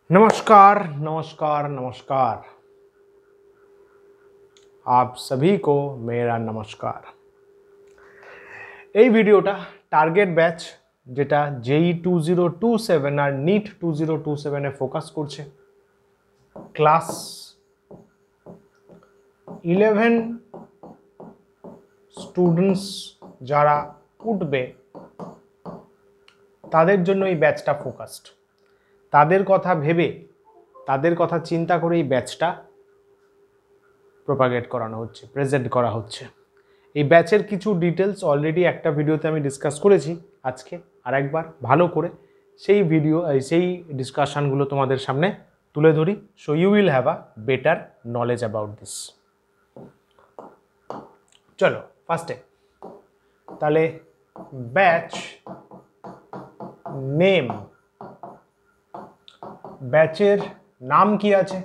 नमस्कार नमस्कार नमस्कार। आप सभी को मेरा नमस्कार। এই ভিডিওটা টার্গেট ব্যাচ যেটা জেই 2027 আর নিট 2027 এ ফোকাস করছে। ক্লাস 11 স্টুডেন্টস যারা উঠবে তাদের জন্য এই ব্যাচটা ফোকাসড। তাদের কথা ভেবে তাদের কথা চিন্তা করে এই ব্যাচটা প্রপাগেট করানো হচ্ছে, প্রেজেন্ট করা হচ্ছে। এই ব্যাচের কিছু ডিটেলস অলরেডি একটা ভিডিওতে আমি ডিসকাস করেছি। আজকে আরেকবার ভালো করে সেই ডিসকাশনগুলো তোমাদের সামনে তুলে ধরি, so you will have a better knowledge about this. চলো ফার্স্টে তাহলে ব্যাচ নেম, ব্যাচের নাম কি আছে?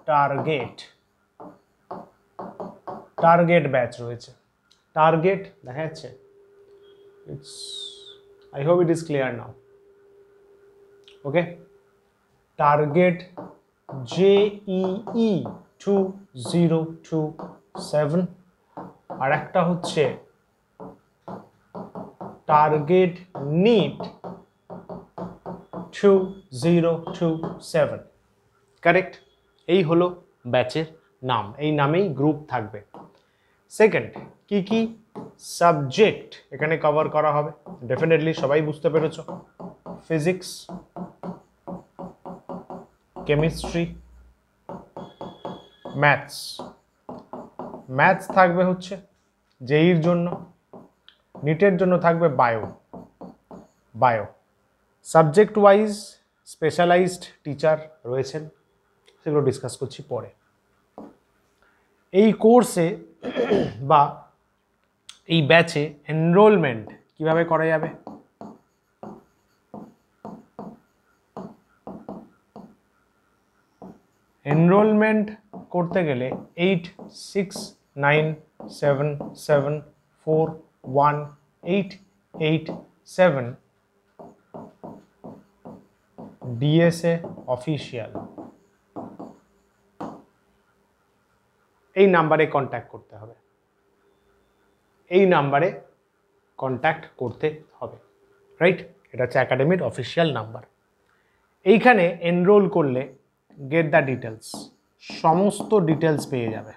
টার্গেট। টার্গেট ব্যাচ রয়েছে। টার্গেট দেখা যাচ্ছে? I hope it is clear now. Okay, target JEE 2027 আর একটা হচ্ছে টার্গেট নিট 2027। কারেক্ট? এই হলো ব্যাচের নাম, এই নামেই গ্রুপ থাকবে। সেকেন্ড, কি কি সাবজেক্ট এখানে কভার করা হবে? ডেফিনেটলি সবাই বুঝতে পেরেছো, ফিজিক্স, কেমিস্ট্রি, ম্যাথস। ম্যাথস থাকবে হচ্ছে জেইর জন্য, নিটের জন্য থাকবে bio. Subject wise specialized teacher রয়েছেন, সেগুলো ডিসকাস করছি পরে। এই কোর্সে বা এই ব্যাচে এনরোলমেন্ট কিভাবে করা যাবে? এনরোলমেন্ট করতে গেলে 8697741887 DSA অফিসিয়াল, এই নাম্বারে কন্ট্যাক্ট করতে হবে। এই নাম্বারে কন্ট্যাক্ট করতে হবে, রাইট? এটা হচ্ছে একাডেমির অফিসিয়াল নাম্বার। এইখানে এনরোল করলে গেট দ্য ডিটেলস, সমস্ত ডিটেলস পেয়ে যাবে।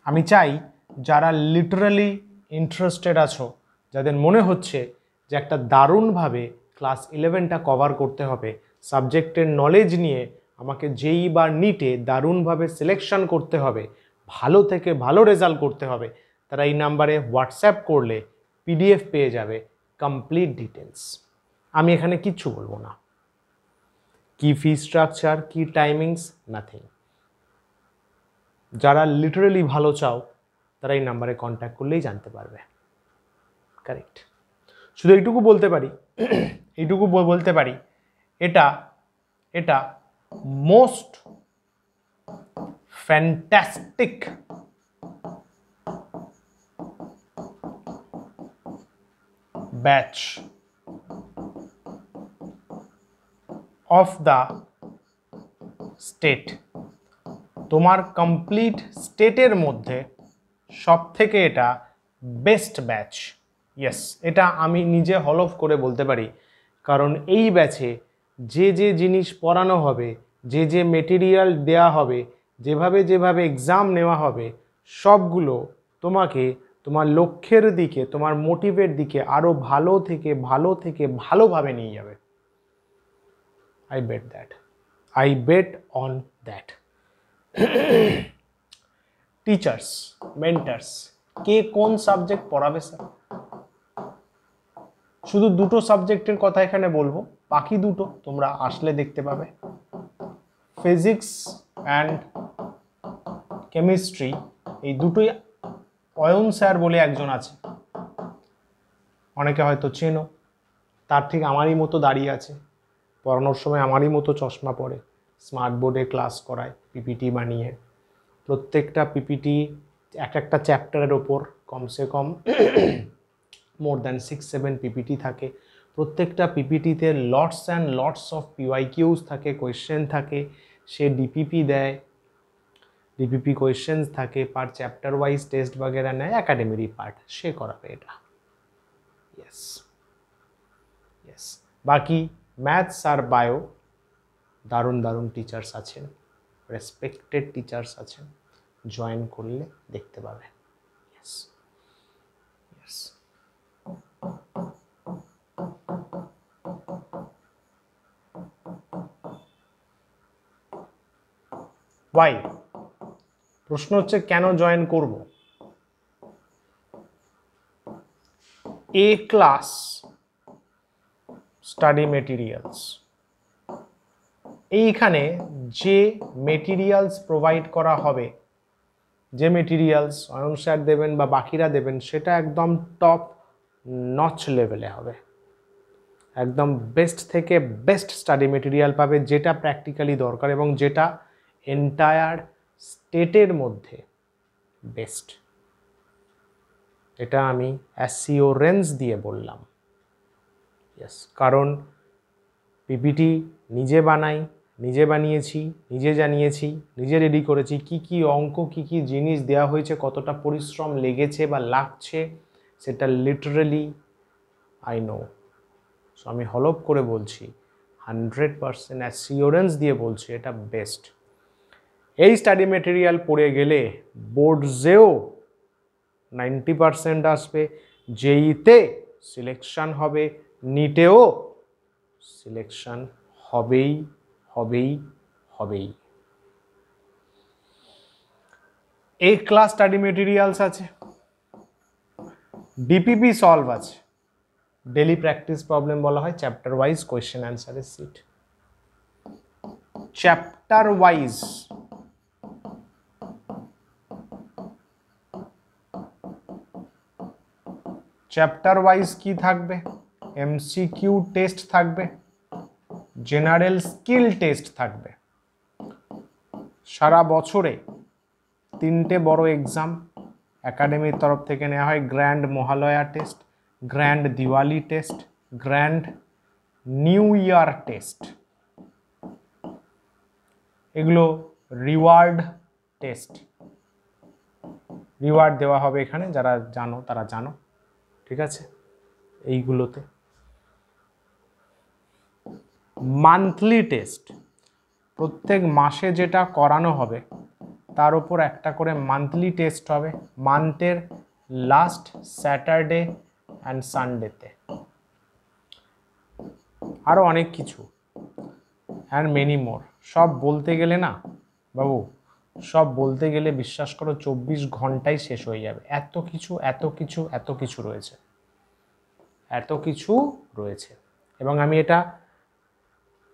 আমি চাই যারা লিটারালি ইন্টারেস্টেড আছো, যাদের মনে হচ্ছে যে একটা দারুণভাবে ক্লাস 11টা কভার করতে হবে, সাবজেক্টের নলেজ নিয়ে আমাকে জেই বা নিটে দারুণভাবে সিলেকশন করতে হবে, ভালো থেকে ভালো রেজাল্ট করতে হবে, তারা এই নাম্বারে হোয়াটসঅ্যাপ করলে PDF পেয়ে যাবে কমপ্লিট ডিটেলস। আমি এখানে কিচ্ছু বলবো না, কি ফি স্ট্রাকচার, কি টাইমিংস, নাথিং। যারা লিটারালি ভালো চাও তারা এই নাম্বারে কন্ট্যাক্ট করলেই জানতে পারবে। কারেক্ট? শুধু এইটুকু বলতে পারি এটা most fantastic batch of the state. তোমার কমপ্লিট স্টেটের মধ্যে সব থেকে এটা বেস্ট ব্যাচ। ইয়েস, এটা আমি নিজে হলফ করে বলতে পারি, কারণ এই ব্যাচে যে যে জিনিস পড়ানো হবে, যে যে মেটেরিয়াল দেয়া হবে, যেভাবে এক্সাম নেওয়া হবে, সবগুলো তোমাকে তোমার লক্ষ্যের দিকে, তোমার মোটিভের দিকে আরও ভালো থেকে ভালোভাবে নিয়ে যাবে। I bet on that. Teachers, mentors, কে কোন সাবজেক্ট পড়াবে স্যার? শুধু দুটো সাবজেক্টের কথা এখানে বলবো, বাকি দুটো তোমরা আসলে দেখতে পাবে। ফিজিক্স অ্যান্ড কেমিস্ট্রি, এই দুটোই অয়ন স্যার বলে একজন আছে, অনেকে হয়তো চেনো। তার ঠিক আমারই মতো দাঁড়িয়ে আছে, পড়ানোর সময় আমারই মতো চশমা পরে, স্মার্ট বোর্ডে ক্লাস করায় পিপিটি বানিয়ে। প্রত্যেকটা পিপিটি একটা চ্যাপ্টারের ওপর কমসে কম মোর দ্যান 6-7 পিপিটি থাকে। প্রত্যেকটা পিপিটিতে লটস অ্যান্ড লটস অফ পিওয়াইকিউজ থাকে, কোয়েশ্চেন থাকে, সে ডিপিপি দেয়, ডিপিপি কোয়েশ্চেন্স থাকে, পার চ্যাপ্টার ওয়াইজ টেস্ট বাগেরা নেয়, একাডেমিরই পার্ট, সে করাবে এটা। ইয়েস ইয়েস, বাকি ম্যাথস আর বায়ো দারুণ দারুণ টিচার্স আছেন, রেসপেক্টেড টিচার্স আছেন, জয়েন করলে দেখতে পাবে। Yes yes. ওয়াই? প্রশ্ন হচ্ছে কেন জয়েন করব? এ ক্লাস স্টাডি মেটেরিয়ালস, এইখানে যে মেটেরিয়ালস প্রোভাইড করা হবে, যে মেটেরিয়ালস অয়ন স্যার দেবেন বা বাকিরা দেবেন, সেটা একদম টপ নচ লেভেলে হবে, একদম বেস্ট থেকে বেস্ট স্টাডি মেটেরিয়াল পাবে, যেটা প্র্যাকটিক্যালি দরকার এবং যেটা এন্টায়ার স্টেটের মধ্যে বেস্ট। এটা আমি অ্যাসিওরেন্স দিয়ে বললাম। ইয়েস, কারণ পিপিটি নিজে বানাই, নিজে বানিয়েছি, নিজে জানিয়েছি, নিজে রেডি করেছি, কি কি অঙ্ক, কি কি জিনিস দেওয়া হয়েছে, কতটা পরিশ্রম লেগেছে বা লাগছে, সেটা লিটারালি আই নো। সো আমি হলপ করে বলছি, 100% অ্যাসিওরেন্স দিয়ে বলছি, এটা বেস্ট। এই স্টাডি মেটেরিয়াল পড়ে গেলে বোর্ডসেও 90% আসবে, জেইতে সিলেকশন হবে, নিটেও সিলেকশন হবেই হবেই হবেই। এই ক্লাস স্টাডি মেটেরিয়ালস আছে, ডিপিপি সলভ আছে, ডেলি প্র্যাকটিস প্রবলেম বলা হয়, চ্যাপ্টার ওয়াইজ কোয়েশ্চেন অ্যান্সারের sheet, chapter wise chapter wise কি থাকবে? এমসিকিউ টেস্ট থাকবে, জেনারেল স্কিল টেস্ট থাকবে, সারা বছরে 3টে বড় এক্সাম একাডেমির তরফ থেকে নেওয়া হয়, grand Mahalaya test, grand Diwali test, grand new year test, এগুলো রিওয়ার্ড টেস্ট, রিওয়ার্ড দেওয়া হবে এখানে, যারা জানো তারা জানো, ঠিক আছে? এইগুলোতে মান্থলি টেস্ট, প্রত্যেক মাসে যেটা করানো হবে তার উপর একটা করে মান্থলি টেস্ট হবে, মান্থের লাস্ট স্যাটারডে অ্যান্ড সানডেতে। আরও অনেক কিছু, অ্যান্ড মেনি মোর, সব বলতে গেলে না বাবু, সব বলতে গেলে বিশ্বাস করো 24 ঘন্টায় শেষ হয়ে যাবে, এত কিছু এত কিছু এত কিছু রয়েছে, এত কিছু রয়েছে। এবং আমি এটা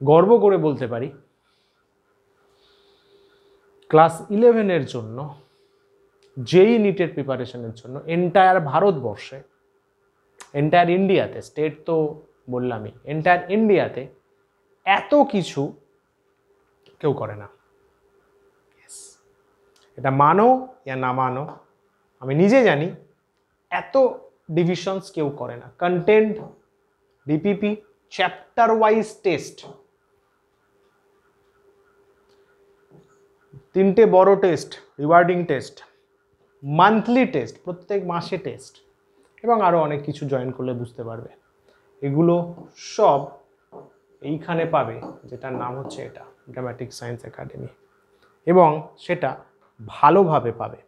গর্ব করে বলতে পারি, ক্লাস 11-এর জন্য, যেই নিটের প্রিপারেশনের জন্য এন্টায়ার ভারতবর্ষে, এন্টায়ার ইন্ডিয়াতে, স্টেট তো বললামই, এন্টায়ার ইন্ডিয়াতে এত কিছু কেউ করে না। এটা মানো ইয়া না মানো, আমি নিজে জানি এত ডিভিশনস কেউ করে না। Content, DPP, chapter wise test, 3টে বড় test, rewarding test, monthly test, প্রত্যেক মাসে টেস্ট, এবং আরও অনেক কিছু জয়েন করলে বুঝতে পারবে। এগুলো সব এইখানে পাবে, যেটার নাম হচ্ছে এটা ড্রামাটিক সায়েন্স একাডেমি, এবং সেটা ভালোভাবে পাবে,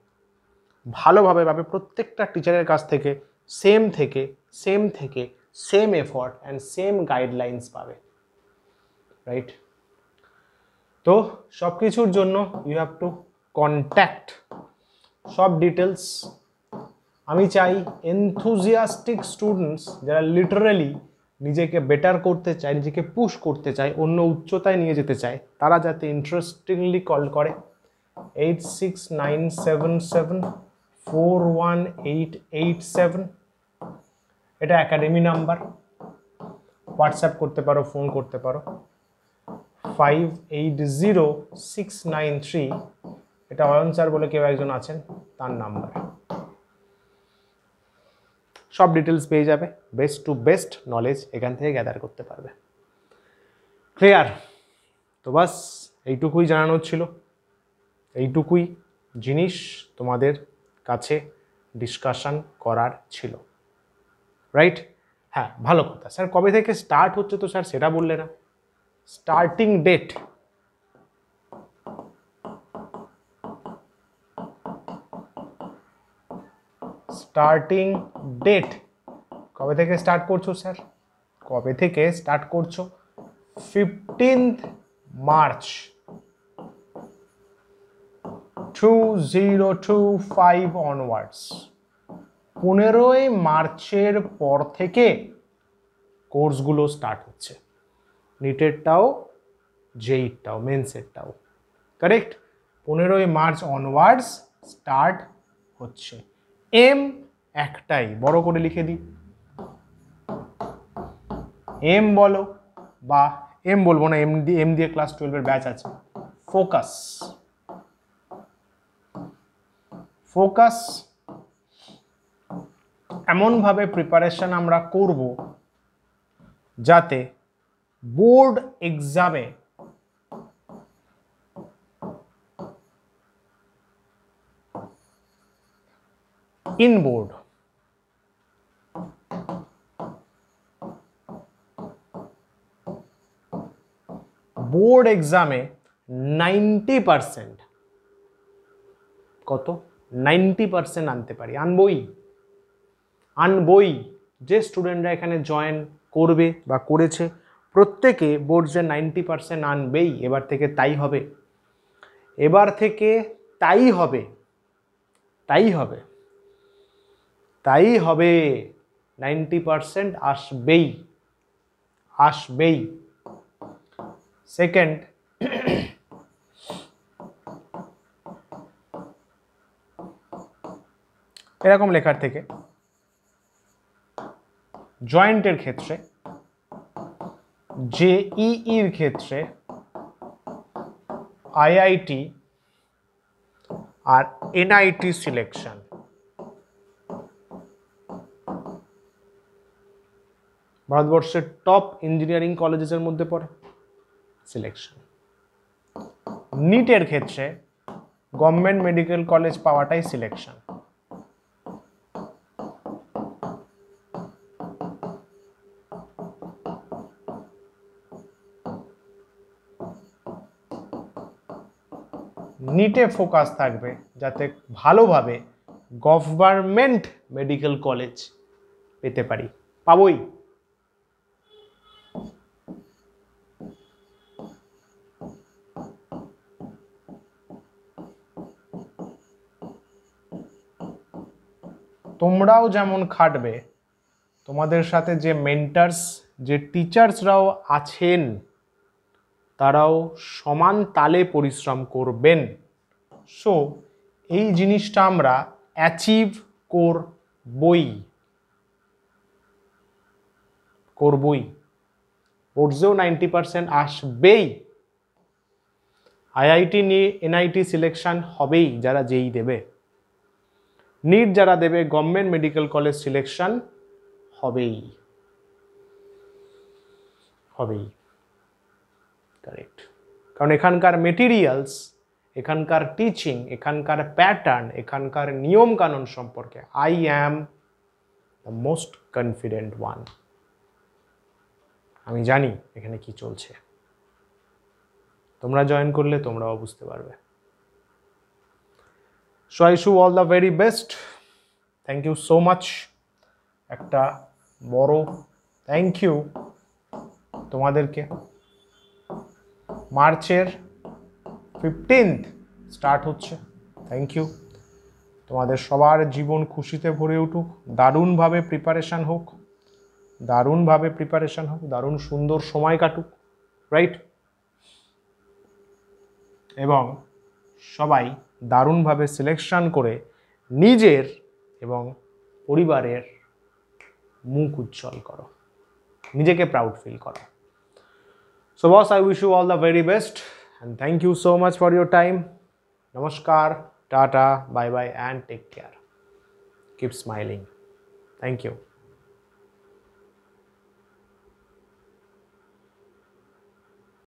ভালোভাবে পাবে, প্রত্যেকটা টিচারের কাছ থেকে same effort and same guidelines পাবে, রাইট? তো সব কিছুর জন্য ইউ হ্যাভ টু কন্ট্যাক্ট, সব ডিটেলস। আমি চাই এনথুজিয়াস্টিক স্টুডেন্টস, যারা লিটারালি নিজেকে বেটার করতে চায়, নিজেকে পুশ করতে চায়, অন্য উচ্চতায় নিয়ে যেতে চায়, তারা যাতে ইন্টারেস্টিংলি কল করে 8697741887, এটা একাডেমি নাম্বার, হোয়াটসঅ্যাপ করতে পারো, ফোন করতে পারো, 580693, এটা অয়ন স্যার বলে কেউ একজন আছেন, তার নাম্বার। সব ডিটেলস পেয়ে যাবে, বেস্ট টু বেস্ট নলেজ এখান থেকে গ্যাদার করতে পারবে। ক্লিয়ার? তো বাস এইটুকুই জানানোর ছিল, এইটুকুই জিনিস তোমাদের কাছে ডিসকাশন করার ছিল, রাইট? হ্যাঁ, ভালো কথা। স্যার কবে থেকে স্টার্ট হচ্ছে তো স্যার সেটা বললে না। স্টার্টিং ডেট, স্টার্টিং ডেট কবে থেকে স্টার্ট করছো স্যার? কবে থেকে স্টার্ট করছো? 15th March 2025 onwards. 15ই মার্চের পর থেকে কোর্সগুলো স্টার্ট হচ্ছে, নিটেরটাও, জেইটাও, মেন্সেরটাও, কারেক্ট? 15ই মার্চ অনওয়ার্ডস স্টার্ট হচ্ছে। এম একটাই, বড় করে লিখে দিই, এম বলো, বা এম বলবো না, এম দিয়ে ক্লাস 12-এর ব্যাচ আছে। ফোকাস, ফোকাস এমনভাবে প্রিপারেশন আমরা করব যাতে বোর্ড এক্সামে ইন বোর্ড বোর্ড এক্সামে 90%, কত? 90% আনতে পারি। আনবই, আনবই। যে স্টুডেন্টরা এখানে জয়েন করবে বা করেছে প্রত্যেকে বোর্ড যে 90% আনবেই, এবার থেকে তাই হবে, এবার থেকে তাই হবে, তাই হবে, তাই হবে। 90% আসবেই, আসবেই। সেকেন্ড, এরকম লেখার থেকে জয়েন্টের ক্ষেত্রে, জেইইর ক্ষেত্রে, আইআইটি আর এনআইটি সিলেকশন, ভারতবর্ষের টপ ইঞ্জিনিয়ারিং কলেজের মধ্যে পড়ে সিলেকশন। নিটের ক্ষেত্রে গভর্নমেন্ট মেডিকেল কলেজ পাওয়াটাই সিলেকশন। নিটে ফোকাস থাকবে যাতে ভালোভাবে গভর্নমেন্ট মেডিকেল কলেজ পেতে পারি, পাবই। তোমরাও যেমন খাটবে, তোমাদের সাথে যে মেন্টার্স, যে টিচার্সরাও আছেন, তারাও সমান তালে পরিশ্রম করবেন। সো এই জিনিসটা আমরা অ্যাচিভ করবই, করবই। বোর্ডসেও 90% আসবেই, আইআইটি নিয়ে এনআইটি সিলেকশন হবেই যারা যেই দেবে, নিট যারা দেবে গভর্নমেন্ট মেডিকেল কলেজ সিলেকশন হবেই, হবেই, কারেক্ট। কারণ এখানকার মেটেরিয়ালস, এখানকার টিচিং, এখানকার প্যাটার্ন, এখানকার নিয়ম কানুন সম্পর্কে I am the most confident one. আমি জানি এখানে কি চলছে, তোমরা জয়েন করলে তোমরাও বুঝতে পারবে। So I wish you all the very best. Thank you so much, একটা বড় থ্যাংক ইউ তোমাদেরকে। মার্চের 15th স্টার্ট হচ্ছে, থ্যাংক ইউ। তোমাদের সবার জীবন খুশিতে ভরে উঠুক, দারুণভাবে প্রিপারেশান হোক, দারুণভাবে প্রিপারেশান হোক, দারুণ সুন্দর সময় কাটুক, রাইট? এবং সবাই দারুণভাবে সিলেকশন করে নিজের এবং পরিবারের মুখ উজ্জ্বল করো, নিজেকে প্রাউড ফিল করো। So boss, I wish you all the very best and thank you so much for your time. Namaskar, tata, bye bye and take care. Keep smiling. Thank you.